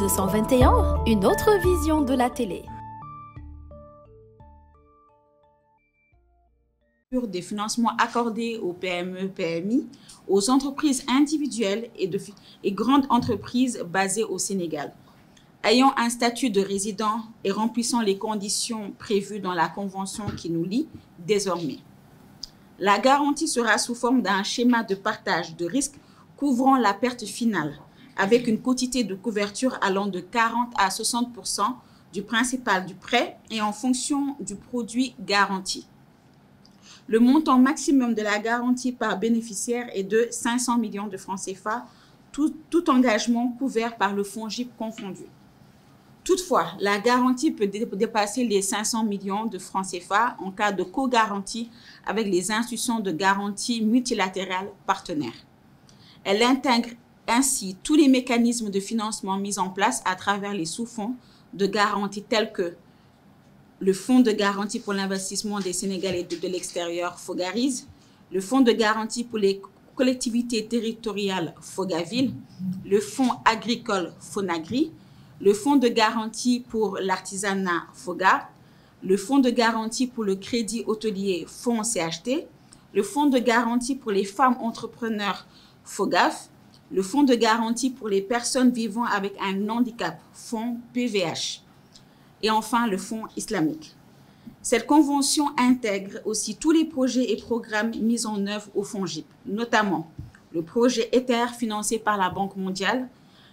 221, une autre vision de la télé. Des financements accordés aux PME, PMI, aux entreprises individuelles et grandes entreprises basées au Sénégal, ayant un statut de résident et remplissant les conditions prévues dans la convention qui nous lie désormais. La garantie sera sous forme d'un schéma de partage de risques couvrant la perte finale, avec une quotité de couverture allant de 40 à 60% du principal du prêt et en fonction du produit garanti. Le montant maximum de la garantie par bénéficiaire est de 500 millions de francs CFA, tout engagement couvert par le FONGIP confondu. Toutefois, la garantie peut dépasser les 500 millions de francs CFA en cas de co-garantie avec les institutions de garantie multilatérales partenaires. Elle intègre ainsi tous les mécanismes de financement mis en place à travers les sous-fonds de garantie tels que le Fonds de garantie pour l'investissement des Sénégalais de l'extérieur, FOGARIS, le Fonds de garantie pour les collectivités territoriales, FOGAVIL, le Fonds agricole, FONAGRI, le Fonds de garantie pour l'artisanat, FOGA, le Fonds de garantie pour le crédit hôtelier, Fonds CHT, le Fonds de garantie pour les femmes entrepreneurs, FOGAF, le Fonds de garantie pour les personnes vivant avec un handicap, Fonds PVH, et enfin le Fonds islamique. Cette convention intègre aussi tous les projets et programmes mis en œuvre au FONGIP, notamment le projet ETHER financé par la Banque mondiale,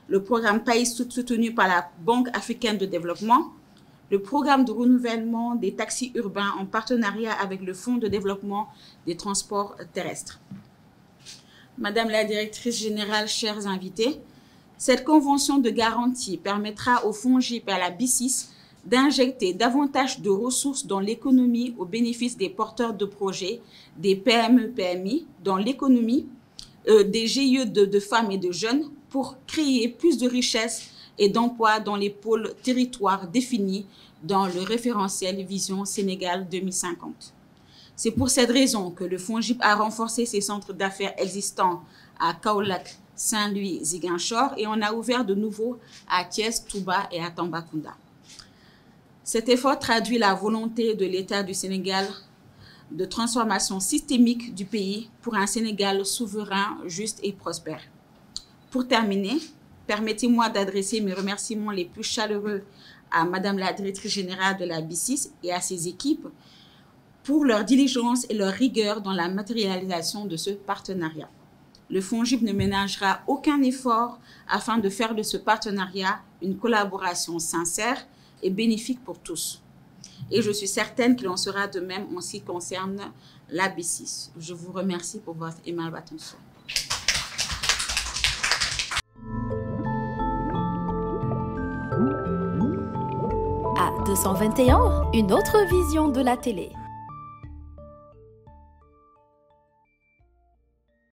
le programme PAIS soutenu par la Banque africaine de développement, le programme de renouvellement des taxis urbains en partenariat avec le Fonds de développement des transports terrestres. Madame la directrice générale, chers invités, cette convention de garantie permettra au FONGIP et à la BICIS d'injecter davantage de ressources dans l'économie au bénéfice des porteurs de projets, des PME, PMI, dans l'économie, des GIE de femmes et de jeunes pour créer plus de richesses et d'emplois dans les pôles territoires définis dans le référentiel Vision Sénégal 2050. C'est pour cette raison que le FONGIP a renforcé ses centres d'affaires existants à Kaolack, Saint-Louis, Ziguinchor et on a ouvert de nouveaux à Thiès, Touba et à Tambacounda. Cet effort traduit la volonté de l'État du Sénégal de transformation systémique du pays pour un Sénégal souverain, juste et prospère. Pour terminer, permettez-moi d'adresser mes remerciements les plus chaleureux à Madame la directrice générale de la BICIS et à ses équipes pour leur diligence et leur rigueur dans la matérialisation de ce partenariat. Le FONGIP ne ménagera aucun effort afin de faire de ce partenariat une collaboration sincère et bénéfique pour tous. Et je suis certaine qu'il en sera de même en ce qui concerne la BICIS. Je vous remercie pour votre aimable attention. À 221, une autre vision de la télé.